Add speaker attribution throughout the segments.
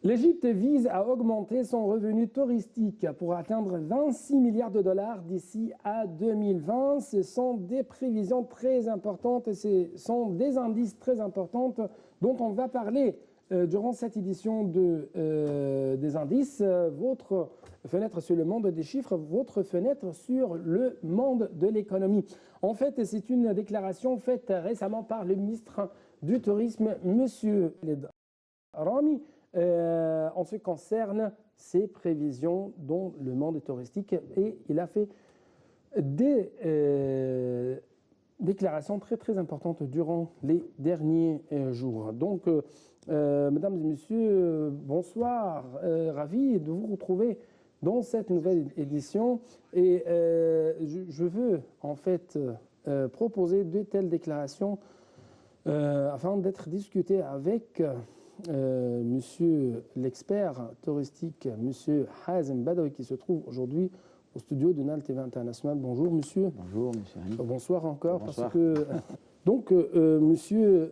Speaker 1: L'Égypte vise à augmenter son revenu touristique pour atteindre 26 milliards de dollars d'ici à 2020. Ce sont des prévisions très importantes et ce sont des indices très importants dont on va parler durant cette édition des indices. Votre fenêtre sur le monde des chiffres, votre fenêtre sur le monde de l'économie. En fait, c'est une déclaration faite récemment par le ministre du Tourisme, M. Rami. En ce qui concerne ses prévisions dans le monde touristique, et il a fait des déclarations très importantes durant les derniers jours. Donc, mesdames et messieurs, bonsoir, ravi de vous retrouver dans cette nouvelle édition. Et je veux en fait proposer de telles déclarations afin d'être discutées avec monsieur l'expert touristique, monsieur Hazem Badawi, qui se trouve aujourd'hui au studio de Nal TV International. Bonjour monsieur.
Speaker 2: Bonjour monsieur Ali.
Speaker 1: Bonsoir encore.
Speaker 2: Bonsoir.
Speaker 1: Parce que, donc monsieur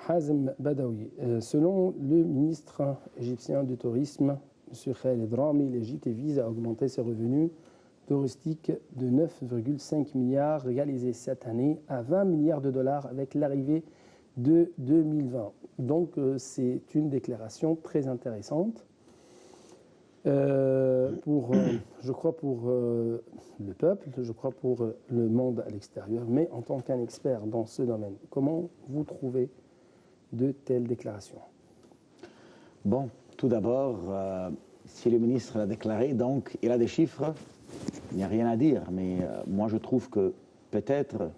Speaker 1: Hazem Badawi, selon le ministre égyptien du tourisme, monsieur Khaled Rami, l'Égypte vise à augmenter ses revenus touristiques de 9,5 milliards réalisés cette année à 20 milliards de dollars avec l'arrivée de 2020. Donc, c'est une déclaration très intéressante je crois pour le peuple, je crois pour le monde à l'extérieur, mais en tant qu'un expert dans ce domaine, comment vous trouvez de telles déclarations?
Speaker 2: Bon, tout d'abord, si le ministre l'a déclaré, donc il a des chiffres, il n'y a rien à dire, mais moi je trouve que peut-être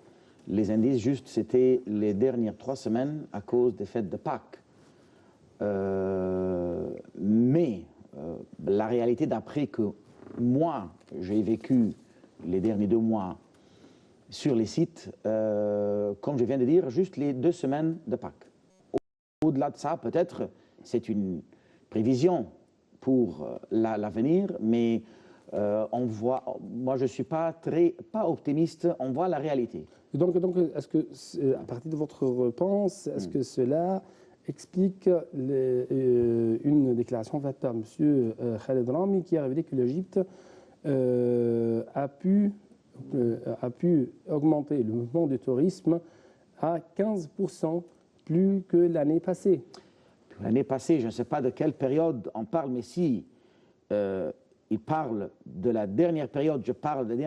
Speaker 2: les indices, juste, c'était les dernières 3 semaines à cause des fêtes de Pâques. Mais la réalité, d'après que moi, j'ai vécu les derniers 2 mois sur les sites, comme je viens de dire, juste les 2 semaines de Pâques. Au-delà de ça, peut-être, c'est une prévision pour l'avenir, mais on voit, moi je ne suis pas optimiste, on voit la réalité.
Speaker 1: Donc est-ce que, à partir de votre réponse, est-ce que cela explique une déclaration faite par M. Khaled Rami qui a révélé que l'Égypte a pu augmenter le mouvement du tourisme à 15% plus que l'année passée?
Speaker 2: L'année passée, je ne sais pas de quelle période on parle, mais si il parle de la dernière période, je parle de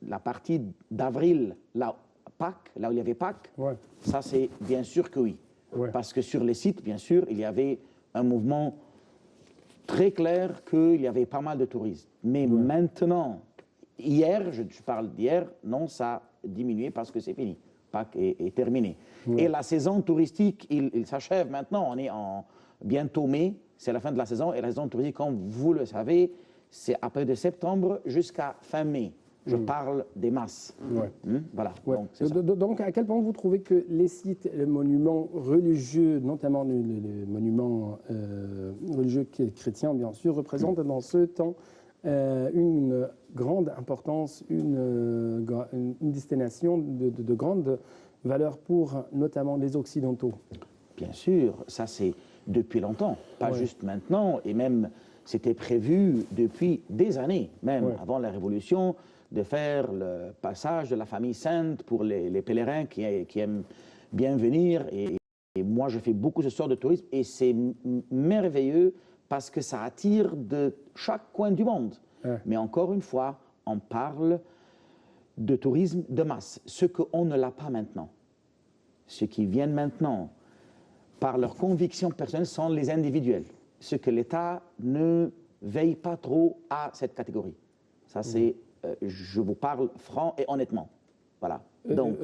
Speaker 2: la partie d'avril, là, Pâques, là où il y avait Pâques,
Speaker 1: ouais.
Speaker 2: Ça c'est bien sûr que oui.
Speaker 1: Ouais.
Speaker 2: Parce que sur les sites, bien sûr, il y avait un mouvement très clair qu'il y avait pas mal de touristes. Mais maintenant, hier, je parle d'hier, non, ça a diminué parce que c'est fini. Pâques est terminé. Et la saison touristique, il s'achève maintenant. On est en bientôt mai, c'est la fin de la saison. Et la saison touristique, comme vous le savez, c'est à partir de septembre jusqu'à fin mai. Je parle des masses. Voilà.
Speaker 1: Ouais. Donc, à quel point vous trouvez que les sites, les monuments religieux, notamment les monuments religieux chrétiens, bien sûr, représentent dans ce temps une grande importance, une destination de grande valeur pour notamment les Occidentaux?
Speaker 2: Bien sûr, ça c'est depuis longtemps, pas juste maintenant, et même c'était prévu depuis des années, même avant la Révolution, de faire le passage de la famille sainte pour les pèlerins qui aiment bien venir. Et moi, je fais beaucoup ce sort de tourisme et c'est merveilleux parce que ça attire de chaque coin du monde. Mais encore une fois, on parle de tourisme de masse, ce qu'on ne l'a pas maintenant. Ceux qui viennent maintenant, par leurs convictions personnelles, sont les individuels. Ce que l'État ne veille pas trop à cette catégorie. Ça, c'est... je vous parle franc et honnêtement. Voilà. Donc,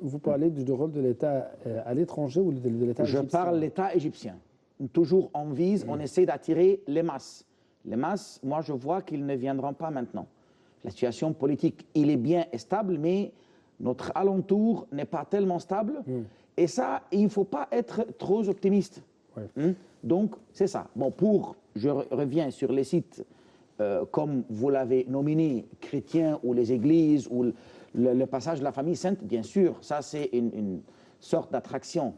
Speaker 1: vous parlez du rôle de l'État à l'étranger ou de l'État égyptien?
Speaker 2: Je parle de l'État égyptien. Toujours on vise, on essaie d'attirer les masses. Les masses, moi je vois qu'ils ne viendront pas maintenant. La situation politique, il est bien stable, mais notre alentour n'est pas tellement stable. Et ça, il ne faut pas être trop optimiste. Donc, c'est ça. Bon, je reviens sur les sites comme vous l'avez nominé, chrétiens ou les églises ou le passage de la famille sainte, bien sûr, ça c'est une sorte d'attraction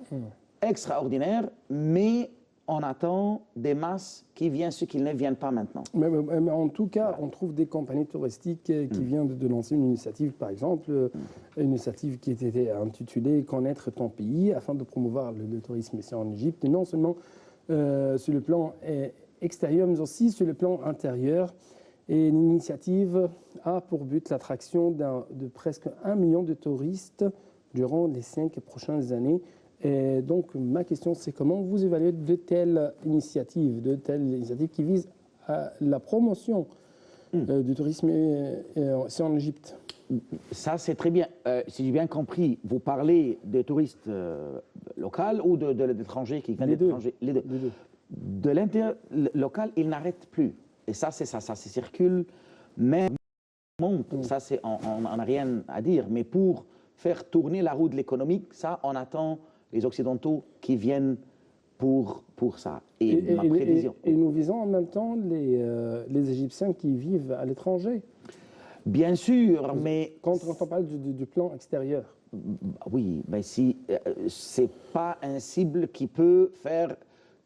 Speaker 2: extraordinaire, mais on attend des masses qui viennent, ceux qui ne viennent pas maintenant.
Speaker 1: Mais en tout cas, on trouve des compagnies touristiques qui viennent de lancer une initiative, par exemple, une initiative qui était intitulée « Connaître ton pays » afin de promouvoir le tourisme ici en Égypte, non seulement sur le plan extérieur, mais aussi sur le plan intérieur. Et l'initiative a pour but l'attraction de presque 1 million de touristes durant les 5 prochaines années. Et donc, ma question, c'est comment vous évaluez de telles initiatives qui visent à la promotion du tourisme ici en Égypte?
Speaker 2: Ça, c'est très bien. Si j'ai bien compris, vous parlez des touristes locaux ou de l'étranger qui viennent de l'étranger? Les deux. De l'intérieur local, ils n'arrêtent plus. Et ça, c'est ça circule, même monte. Ça, on n'a rien à dire. Mais pour faire tourner la roue de l'économique, ça, on attend les Occidentaux qui viennent pour ça. Et ma prévision.
Speaker 1: Et nous visons en même temps les Égyptiens qui vivent à l'étranger.
Speaker 2: Bien sûr, mais...
Speaker 1: Quand on parle du plan extérieur.
Speaker 2: Oui, mais si c'est pas un cible qui peut faire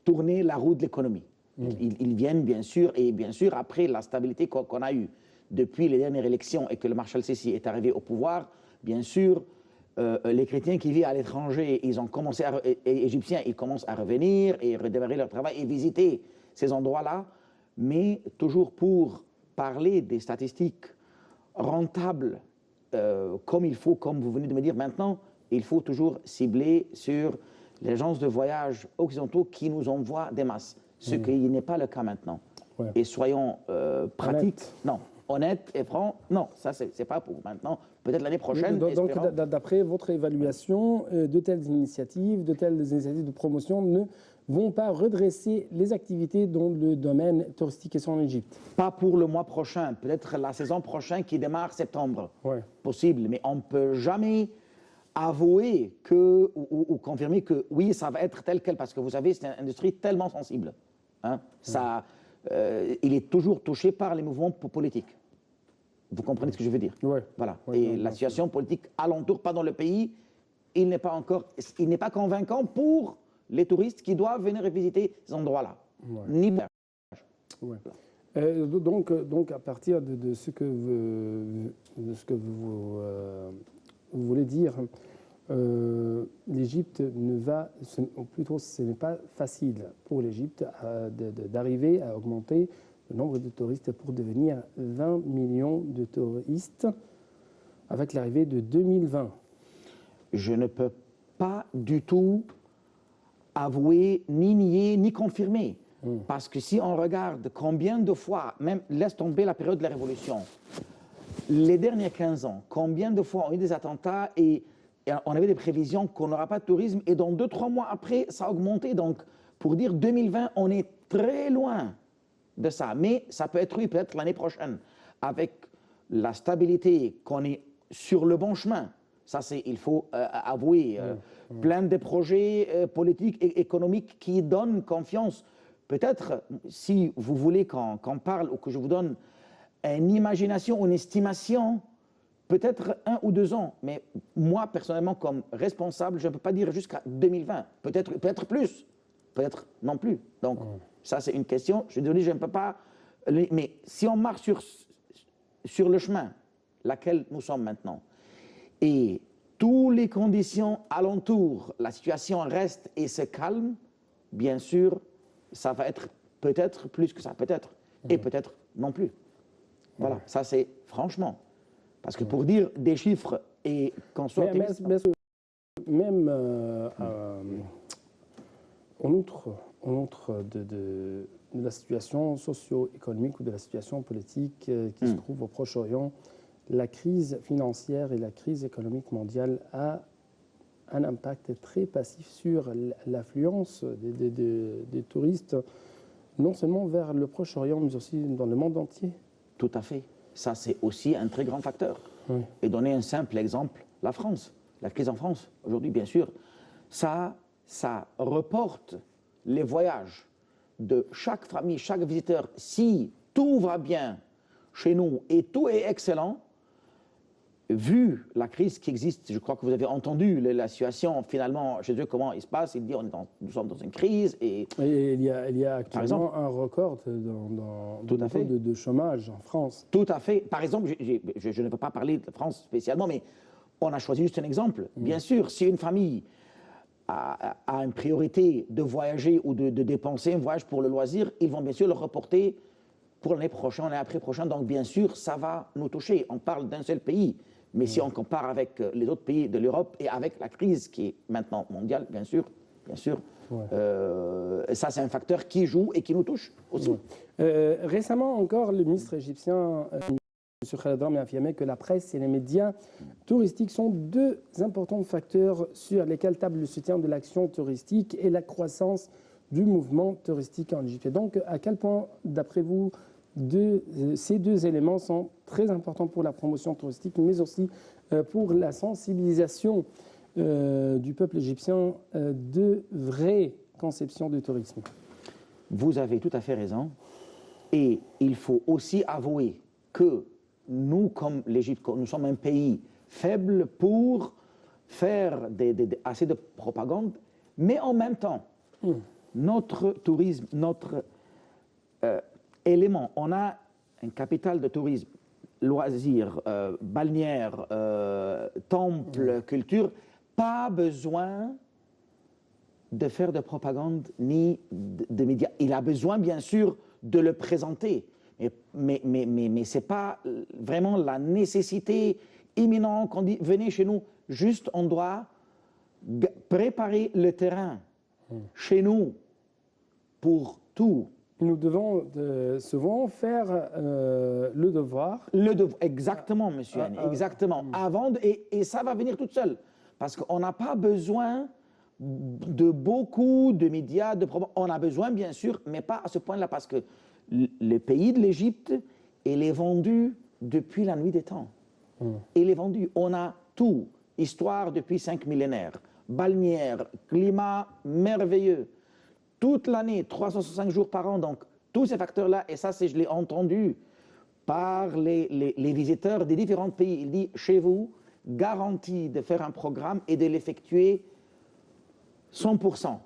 Speaker 2: tourner la roue de l'économie. Ils viennent, bien sûr, et bien sûr, après la stabilité qu'on a eue depuis les dernières élections et que le Marshal Sissi est arrivé au pouvoir, bien sûr, les chrétiens qui vivent à l'étranger, ils ont commencé égyptiens, ils commencent à revenir et redémarrer leur travail et visiter ces endroits-là, mais toujours pour parler des statistiques rentables comme il faut, comme vous venez de me dire maintenant, il faut toujours cibler sur les agences de voyage occidentaux qui nous envoient des masses, ce qui n'est pas le cas maintenant. Ouais. Et soyons pratiques, non, honnêtes et francs, non, ça c'est pas pour maintenant, peut-être l'année prochaine.
Speaker 1: Donc d'après votre évaluation, de telles initiatives de promotion ne vont pas redresser les activités dans le domaine touristique en Égypte?
Speaker 2: Pas pour le mois prochain, peut-être la saison prochaine qui démarre septembre, possible, mais on ne peut jamais avouer ou confirmer que oui, ça va être tel quel, parce que vous savez, c'est une industrie tellement sensible. Hein, il est toujours touché par les mouvements politiques. Vous comprenez ce que je veux dire? Voilà. Et la situation politique alentour, pas dans le pays, il n'est pas convaincant pour les touristes qui doivent venir visiter ces endroits-là. Ni
Speaker 1: donc, à partir de ce que vous voulez dire, l'Égypte plutôt ce n'est pas facile pour l'Égypte d'arriver à augmenter le nombre de touristes pour devenir 20 millions de touristes avec l'arrivée de 2020.
Speaker 2: Je ne peux pas du tout avouer, ni nier, ni confirmer. Parce que si on regarde combien de fois, même laisse tomber la période de la Révolution, les derniers 15 ans, combien de fois on a eu des attentats et on avait des prévisions qu'on n'aura pas de tourisme et dans 2-3 mois après, ça a augmenté. Donc, pour dire 2020, on est très loin de ça. Mais ça peut être, oui, peut-être l'année prochaine, avec la stabilité qu'on est sur le bon chemin. Ça, il faut avouer, plein de projets politiques et économiques qui donnent confiance. Peut-être, si vous voulez qu'on parle ou que je vous donne une imagination, une estimation, peut-être 1 ou 2 ans. Mais moi, personnellement, comme responsable, je ne peux pas dire jusqu'à 2020. Peut-être plus, peut-être non plus. Donc, ça, c'est une question. Je suis désolé, je ne peux pas... Mais si on marche sur le chemin, laquelle nous sommes maintenant, et toutes les conditions alentour, la situation reste et se calme, bien sûr, ça va être peut-être plus que ça, peut-être, et peut-être non plus. Voilà, ça c'est franchement. Parce que pour dire des chiffres et qu'on soit...
Speaker 1: Même en outre de la situation socio-économique ou de la situation politique qui se trouve au Proche-Orient, la crise financière et la crise économique mondiale a un impact très passif sur l'affluence des touristes, non seulement vers le Proche-Orient, mais aussi dans le monde entier.
Speaker 2: Tout à fait. Ça, c'est aussi un très grand facteur. Et donner un simple exemple, la France. La crise en France, aujourd'hui, bien sûr, ça reporte les voyages de chaque famille, chaque visiteur. Si tout va bien chez nous et tout est excellent, vu la crise qui existe, je crois que vous avez entendu la situation finalement chez eux, comment il se passe. Il dit nous sommes dans une crise. Et
Speaker 1: il y a actuellement un record de chômage en France.
Speaker 2: Tout à fait. Par exemple, je ne veux pas parler de France spécialement, mais on a choisi juste un exemple. Bien sûr, si une famille a une priorité de voyager ou de dépenser un voyage pour le loisir, ils vont bien sûr le reporter pour l'année prochaine, l'année après prochaine. Donc, bien sûr, ça va nous toucher. On parle d'un seul pays. Mais si on compare avec les autres pays de l'Europe et avec la crise qui est maintenant mondiale, bien sûr, ça c'est un facteur qui joue et qui nous touche aussi.
Speaker 1: Récemment encore, le ministre égyptien, M. Khaled Drame, a affirmé que la presse et les médias touristiques sont deux importants facteurs sur lesquels table le soutien de l'action touristique et la croissance du mouvement touristique en Égypte. Et donc, à quel point, d'après vous, ces deux éléments sont très importants pour la promotion touristique, mais aussi pour la sensibilisation du peuple égyptien de vraies conceptions du tourisme?
Speaker 2: Vous avez tout à fait raison. Et il faut aussi avouer que nous, comme l'Égypte, nous sommes un pays faible pour faire assez de propagande, mais en même temps, notre tourisme, notre élément, on a un capital de tourisme, loisirs, balnéaires, temples, culture, pas besoin de faire de propagande ni de médias. Il a besoin, bien sûr, de le présenter, mais ce n'est pas vraiment la nécessité imminente qu'on dit « venez chez nous ». Juste, on doit préparer le terrain chez nous pour tout.
Speaker 1: Nous devons souvent faire le devoir.
Speaker 2: Exactement, monsieur Annie, exactement. Et ça va venir tout seul. Parce qu'on n'a pas besoin de beaucoup de médias, on a besoin, bien sûr, mais pas à ce point-là, parce que le pays de l'Égypte, il est vendu depuis la nuit des temps. Il est vendu. On a tout. Histoire depuis 5 millénaires. Balnéaire, climat merveilleux. Toute l'année, 365 jours par an, donc tous ces facteurs-là, et ça, je l'ai entendu par les visiteurs des différents pays. Il dit, chez vous, garantie de faire un programme et de l'effectuer 100%.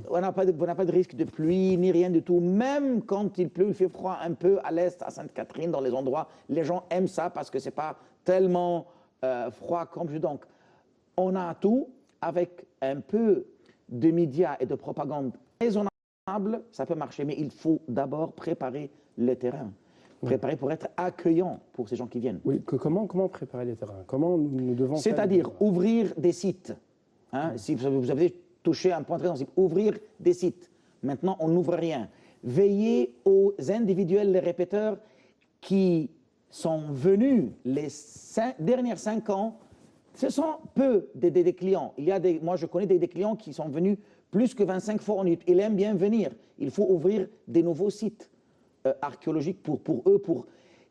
Speaker 2: On n'a pas de risque de pluie, ni rien du tout. Même quand il pleut, il fait froid un peu à l'est, à Sainte-Catherine, dans les endroits, les gens aiment ça parce que ce n'est pas tellement froid comme je. Donc, on a tout avec un peu de médias et de propagande raisonnable, ça peut marcher, mais il faut d'abord préparer le terrain. Préparer pour être accueillant pour ces gens qui viennent.
Speaker 1: Oui, comment préparer le terrain? Comment nous devons
Speaker 2: C'est-à-dire ouvrir des sites. Si vous avez touché un point très sensible, ouvrir des sites. Maintenant, on n'ouvre rien. Veillez aux individuels, les répéteurs qui sont venus les dernières 5 ans. Ce sont peu des clients. Moi, je connais des clients qui sont venus plus que 25 fois en Égypte. Ils aiment bien venir. Il faut ouvrir des nouveaux sites archéologiques pour eux, pour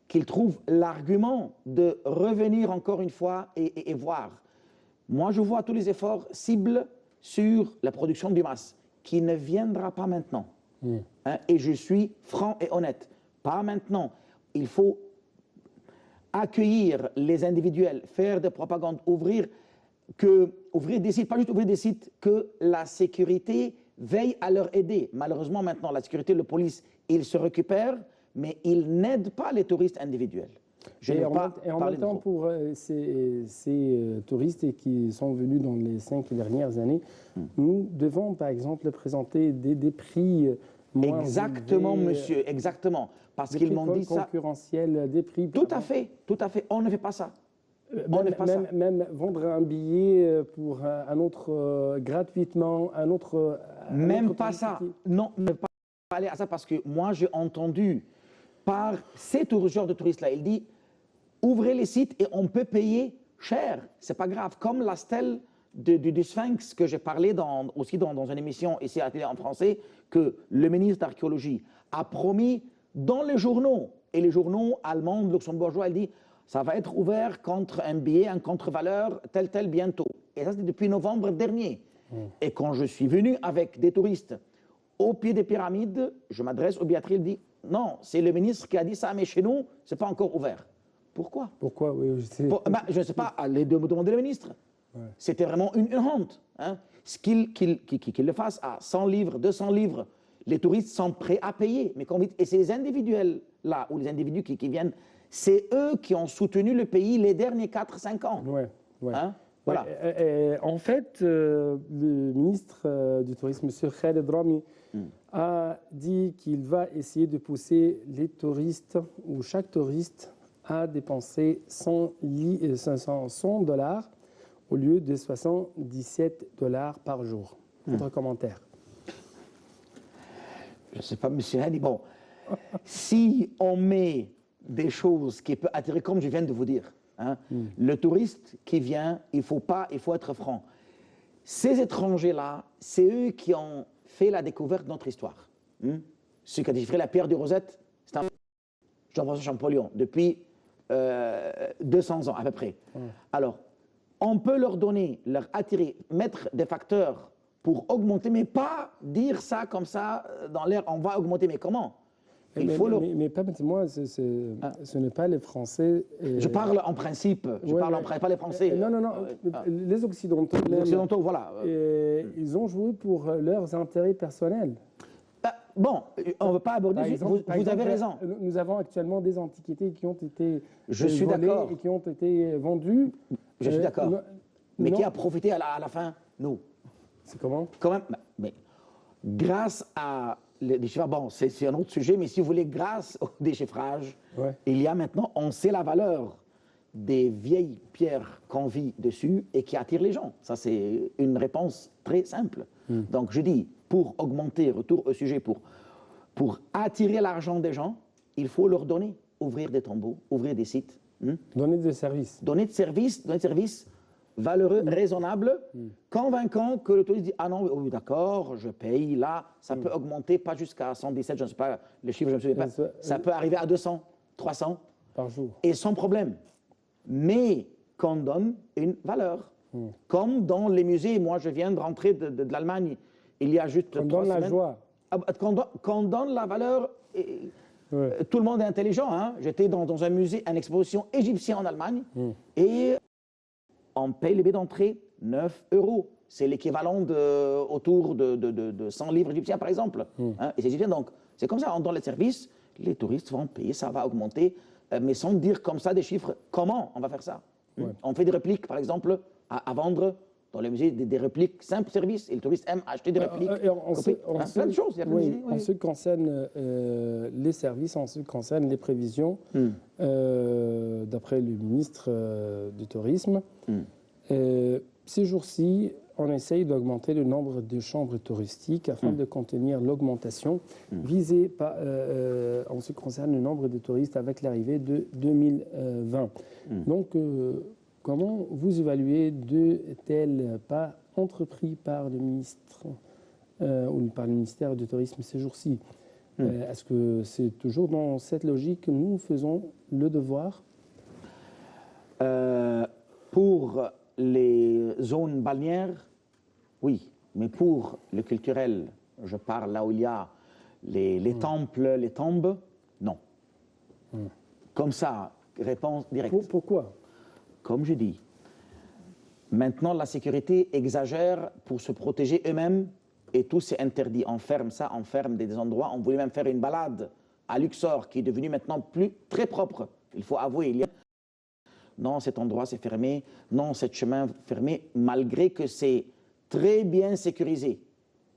Speaker 2: qu'ils trouvent l'argument de revenir encore une fois et voir. Moi, je vois tous les efforts cibles sur la production de biomasse, qui ne viendra pas maintenant. Et je suis franc et honnête. Pas maintenant. Il faut accueillir les individuels, faire de propagande, ouvrir des sites, pas juste ouvrir des sites, que la sécurité veille à leur aider. Malheureusement, maintenant, la sécurité, la police, ils se récupèrent, mais ils n'aident pas les touristes individuels.
Speaker 1: Et en même temps, pour ces touristes qui sont venus dans les 5 dernières années, nous devons, par exemple, présenter des prix moins
Speaker 2: exactement,
Speaker 1: élevés,
Speaker 2: monsieur, exactement. Parce qu'ils m'ont dit ça.
Speaker 1: Concurrentiels, des prix.
Speaker 2: Tout à fait, tout à fait. On ne fait pas ça.
Speaker 1: Même vendre un billet pour un autre gratuitement, un autre.
Speaker 2: Même pas ça. Non, ne pas aller à ça parce que moi j'ai entendu par ces genres de touristes-là, il dit ouvrez les sites et on peut payer cher. C'est pas grave. Comme la stèle du Sphinx que j'ai parlé aussi dans une émission ici à la télé en français, que le ministre d'Archéologie a promis dans les journaux, et les journaux allemands, luxembourgeois, il dit ça va être ouvert contre un billet, un contre-valeur, tel bientôt. Et ça, c'était depuis novembre dernier. Et quand je suis venu avec des touristes au pied des pyramides, je m'adresse au billetterie, il dit non, c'est le ministre qui a dit ça, mais chez nous, ce n'est pas encore ouvert. Pourquoi?
Speaker 1: Pourquoi? Oui, je sais.
Speaker 2: Je ne sais pas, allez demander le ministre. Ouais. C'était vraiment une honte. Hein? Qu'il le fasse à 100 livres, 200 livres, les touristes sont prêts à payer. Mais et c'est les individuels-là, ou les individus qui viennent, c'est eux qui ont soutenu le pays les derniers 4-5 ans.
Speaker 1: Ouais, ouais.
Speaker 2: Hein? Voilà.
Speaker 1: Ouais, en fait, le ministre du Tourisme, M. Khaled Drami, a dit qu'il va essayer de pousser les touristes, ou chaque touriste, à dépenser 100 $ au lieu de 77 $ par jour. Votre commentaire?
Speaker 2: Je ne sais pas, M. Hani, bon, si on met des choses qui peuvent attirer, comme je viens de vous dire, hein, le touriste qui vient, il faut être franc. Ces étrangers-là, c'est eux qui ont fait la découverte de notre histoire. Ceux qui ont déchiffré la pierre de Rosette, c'est un Jean-François Champollion, depuis 200 ans à peu près. Alors, on peut leur donner, leur attirer, mettre des facteurs pour augmenter, mais pas dire ça comme ça dans l'air, on va augmenter, mais comment?
Speaker 1: Mais permettez-moi, ce n'est pas les Français.
Speaker 2: Je parle en principe, pas les Français.
Speaker 1: Non, les Occidentaux.
Speaker 2: Les Occidentaux, voilà.
Speaker 1: Ils ont joué pour leurs intérêts personnels.
Speaker 2: Bon, on ne veut pas aborder. Vous avez raison.
Speaker 1: Nous avons actuellement des antiquités qui ont été
Speaker 2: volées
Speaker 1: et qui ont été vendues.
Speaker 2: Je suis d'accord. Mais qui a profité à la fin? Nous.
Speaker 1: C'est comment?
Speaker 2: Quand même, mais grâce à les déchiffrages, bon, c'est un autre sujet, mais si vous voulez, grâce au déchiffrage, il y a maintenant, on sait la valeur des vieilles pierres qu'on vit dessus et qui attirent les gens. Ça, c'est une réponse très simple. Donc, je dis, pour augmenter, retour au sujet, pour attirer l'argent des gens, il faut leur donner, ouvrir des tombeaux, ouvrir des sites.
Speaker 1: Donner des services.
Speaker 2: Donner des services valeureux, raisonnable, convaincant que le touriste dit « Ah non, oui, d'accord, je paye, là, ça peut augmenter, pas jusqu'à 117, je ne sais pas, le chiffre, je ne me souviens pas, ça peut arriver à 200, 300. »
Speaker 1: Par jour.
Speaker 2: Et sans problème. Mais qu'on donne une valeur. Comme dans les musées, moi je viens de rentrer de l'Allemagne, il y a juste 3 semaines.
Speaker 1: Qu'on donne la joie.
Speaker 2: Qu'on donne la valeur. Tout le monde est intelligent. Hein? J'étais dans un musée, une exposition égyptienne en Allemagne, et on paye les billets d'entrée 9 €. C'est l'équivalent autour de 100 livres égyptiens, par exemple. Hein? Et c'est égyptien, donc c'est comme ça, on donne les services, les touristes vont payer, ça va augmenter, mais sans dire comme ça des chiffres. Comment on va faire ça? On fait des répliques, par exemple, à vendre dans les musées, des répliques, simple service, et le touriste aime acheter des répliques. Plein de choses.
Speaker 1: En ce qui concerne les services, en ce qui concerne les prévisions, d'après le ministre du Tourisme, ces jours-ci, on essaye d'augmenter le nombre de chambres touristiques afin de contenir l'augmentation visée en ce qui concerne le nombre de touristes avec l'arrivée de 2020. Donc, comment vous évaluez de tels pas entrepris par le ministre ou par le ministère du Tourisme ces jours-ci? Est-ce que c'est toujours dans cette logique que nous faisons le devoir?
Speaker 2: Pour les zones balnéaires, oui. Mais pour le culturel, je parle là où il y a les temples, les tombes, non. Comme ça, réponse directe.
Speaker 1: Pourquoi?
Speaker 2: Comme je dis, maintenant la sécurité exagère pour se protéger eux-mêmes et tout c'est interdit. On ferme ça, on ferme des endroits. On voulait même faire une balade à Luxor qui est devenu maintenant très propre. Il faut avouer, il y a... Non, cet endroit c'est fermé, non, cet chemin fermé, malgré que c'est très bien sécurisé.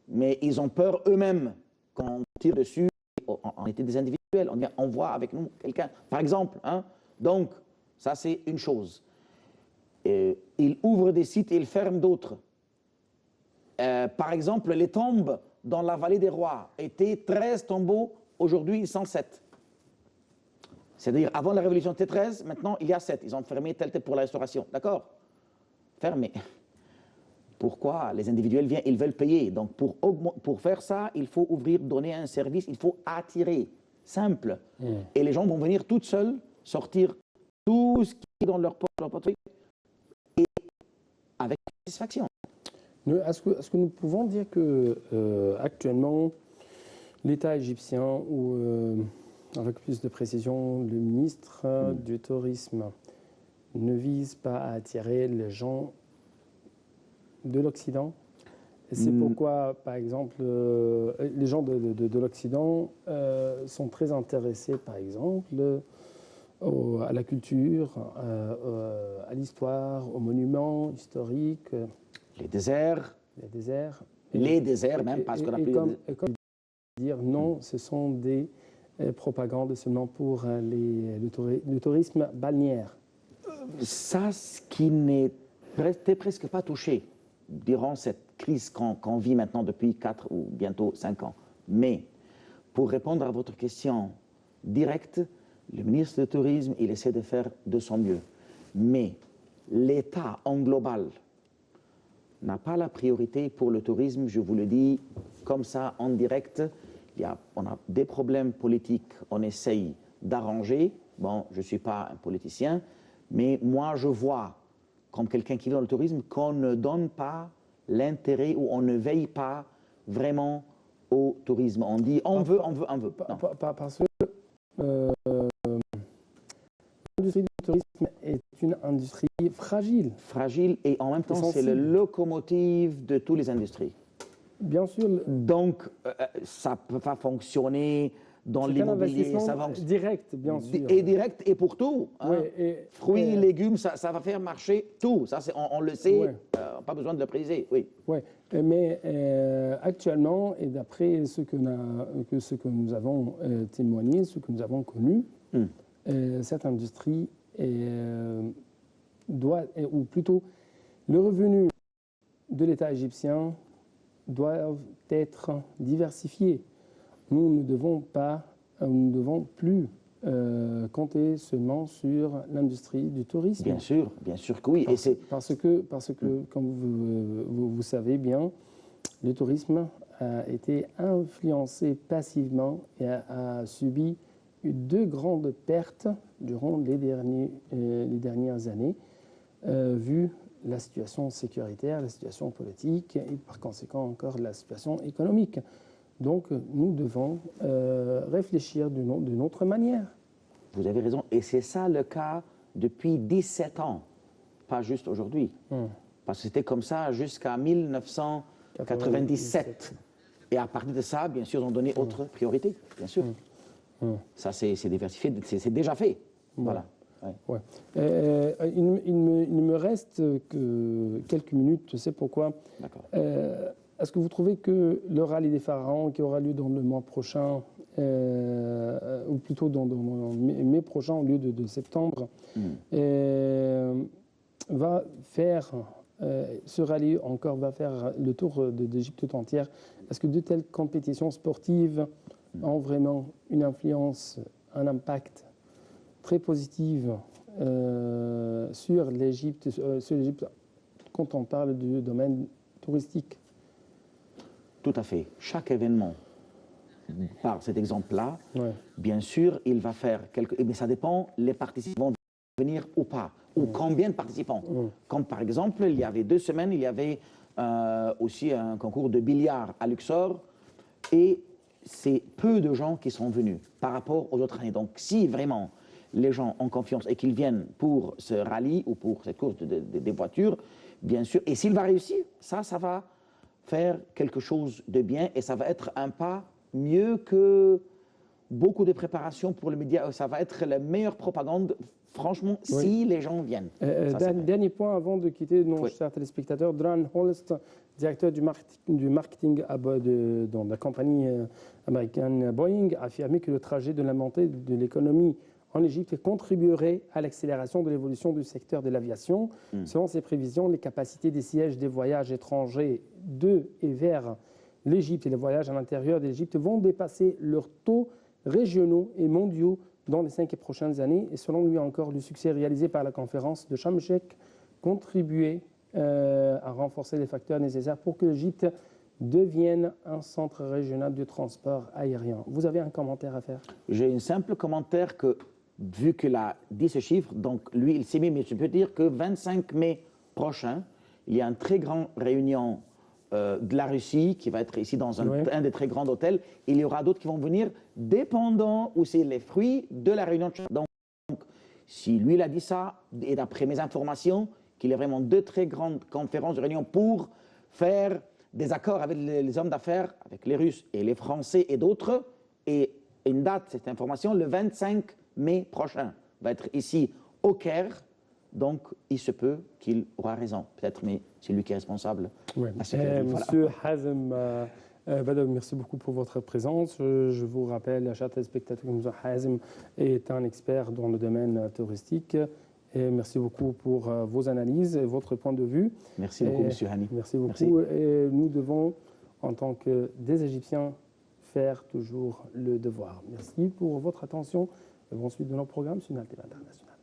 Speaker 2: Mais ils ont peur eux-mêmes quand on tire dessus. On était des individuels, on voit avec nous quelqu'un, par exemple. Hein? Donc, ça c'est une chose. Ils ouvrent des sites et ils ferment d'autres. Par exemple, les tombes dans la vallée des rois étaient 13 tombeaux, aujourd'hui ils sont 7. C'est-à-dire, avant la révolution, c'était 13, maintenant il y a 7. Ils ont fermé tel pour la restauration. D'accord? Fermé. Pourquoi? Les individuels viennent, ils veulent payer. Donc, pour faire ça, il faut ouvrir, donner un service, il faut attirer. Simple. Et les gens vont venir toutes seules, sortir tout ce qui est dans leur portefeuille et avec satisfaction.
Speaker 1: Est-ce que nous pouvons dire que actuellement, l'État égyptien ou Avec plus de précision, le ministre du Tourisme ne vise pas à attirer les gens de l'Occident. C'est pourquoi, par exemple, les gens de l'Occident sont très intéressés, par exemple, à la culture, à l'histoire, aux monuments historiques.
Speaker 2: Les déserts.
Speaker 1: Les déserts.
Speaker 2: Les déserts, même, parce qu'on a plus
Speaker 1: et comme dire non, ce sont des propagandes seulement pour le tourisme balnéaire.
Speaker 2: Ça, ce qui n'était presque pas touché durant cette crise qu'on vit maintenant depuis 4 ou bientôt 5 ans. Mais, pour répondre à votre question directe, le ministre du Tourisme, il essaie de faire de son mieux. Mais l'État en global n'a pas la priorité pour le tourisme, je vous le dis comme ça, en direct. On a des problèmes politiques, on essaye d'arranger. Bon, je ne suis pas un politicien, mais moi je vois, comme quelqu'un qui vit dans le tourisme, qu'on ne donne pas l'intérêt ou on ne veille pas vraiment au tourisme. On dit on veut.
Speaker 1: Parce que l'industrie du tourisme est une industrie fragile.
Speaker 2: Fragile et en même temps c'est le locomotive de toutes les industries.
Speaker 1: Bien sûr.
Speaker 2: Donc ça ne peut pas fonctionner dans l'immobilier. Ça va
Speaker 1: direct, bien sûr.
Speaker 2: Et direct et pour tout. Hein.
Speaker 1: Oui,
Speaker 2: fruits, légumes, ça va faire marcher tout. Ça, on le sait, pas besoin de le préciser. Oui.
Speaker 1: Ouais. Mais actuellement, et d'après ce que nous avons témoigné, ce que nous avons connu, cette industrie doit, ou plutôt le revenu de l'État égyptien doivent être diversifiés. Nous ne devons plus compter seulement sur l'industrie du tourisme.
Speaker 2: Bien sûr que oui.
Speaker 1: Parce que comme vous savez bien, le tourisme a été influencé passivement et a subi de grandes pertes durant les dernières années, vu la situation sécuritaire, la situation politique et par conséquent encore la situation économique. Donc nous devons réfléchir d'une autre manière.
Speaker 2: Vous avez raison, et c'est ça le cas depuis 17 ans, pas juste aujourd'hui. Parce que c'était comme ça jusqu'à 1997. Et à partir de ça, bien sûr, on donnait autre priorité, bien sûr. Ça, c'est diversifié, c'est déjà fait. Voilà.
Speaker 1: Ouais. Il me reste que quelques minutes, je sais pourquoi.
Speaker 2: D'accord.
Speaker 1: Est-ce que vous trouvez que le rallye des pharaons qui aura lieu dans le mois prochain, ou plutôt dans mai prochain au lieu de septembre, va faire, ce rallye encore va faire le tour d'Égypte tout entière? Est-ce que de telles compétitions sportives ont vraiment une influence, un impact très positif sur l'Égypte quand on parle du domaine touristique?
Speaker 2: Tout à fait. Chaque événement, par cet exemple-là, bien sûr, il va faire mais ça dépend, les participants vont venir ou pas, ou combien de participants. Comme par exemple, il y avait 2 semaines, il y avait aussi un concours de billard à Luxor, et c'est peu de gens qui sont venus par rapport aux autres années. Donc, si vraiment les gens ont confiance et qu'ils viennent pour ce rallye ou pour cette course des voitures, bien sûr, et s'il va réussir, ça va faire quelque chose de bien et ça va être un pas mieux que beaucoup de préparations pour les médias. Ça va être la meilleure propagande, franchement, si les gens viennent.
Speaker 1: Dernier point avant de quitter nos chers téléspectateurs. Dran Holst, directeur du marketing dans la compagnie américaine Boeing, a affirmé que le trajet de la montée de l'économie en Égypte contribuerait à l'accélération de l'évolution du secteur de l'aviation. Selon ses prévisions, les capacités des sièges des voyages étrangers de et vers l'Égypte et les voyages à l'intérieur de l'Égypte vont dépasser leurs taux régionaux et mondiaux dans les 5 prochaines années. Et selon lui encore, le succès réalisé par la conférence de Sharm el-Sheikh contribuait à renforcer les facteurs nécessaires pour que l'Égypte devienne un centre régional de transport aérien. Vous avez un commentaire à faire?
Speaker 2: J'ai un simple commentaire que, vu qu'il a dit ce chiffre, donc lui, il s'est mis, mais je peux dire que 25 mai prochain, il y a une très grande réunion de la Russie, qui va être ici dans
Speaker 1: Ouais.
Speaker 2: un des très grands hôtels. Il y aura d'autres qui vont venir dépendant où c'est les fruits de la réunion de Sharm. Donc, si lui, il a dit ça, et d'après mes informations, qu'il y a vraiment deux très grandes conférences de réunion pour faire des accords avec les hommes d'affaires, avec les Russes et les Français et d'autres, et une date, cette information, le 25 mai prochain, va être ici au Caire. Donc, il se peut qu'il aura raison, peut-être, mais c'est lui qui est responsable.
Speaker 1: Ouais.
Speaker 2: À ce que- voilà.
Speaker 1: Monsieur Hazem Badawi, merci beaucoup pour votre présence. Je vous rappelle, chers téléspectateurs, que Monsieur Hazem est un expert dans le domaine touristique. Et merci beaucoup pour vos analyses et votre point de vue.
Speaker 2: Merci beaucoup, Monsieur Hani.
Speaker 1: Merci beaucoup.
Speaker 2: Merci.
Speaker 1: Et nous devons, en tant que des Égyptiens, faire toujours le devoir. Merci pour votre attention. Et bonne suite de nos programmes sur Nal TV International.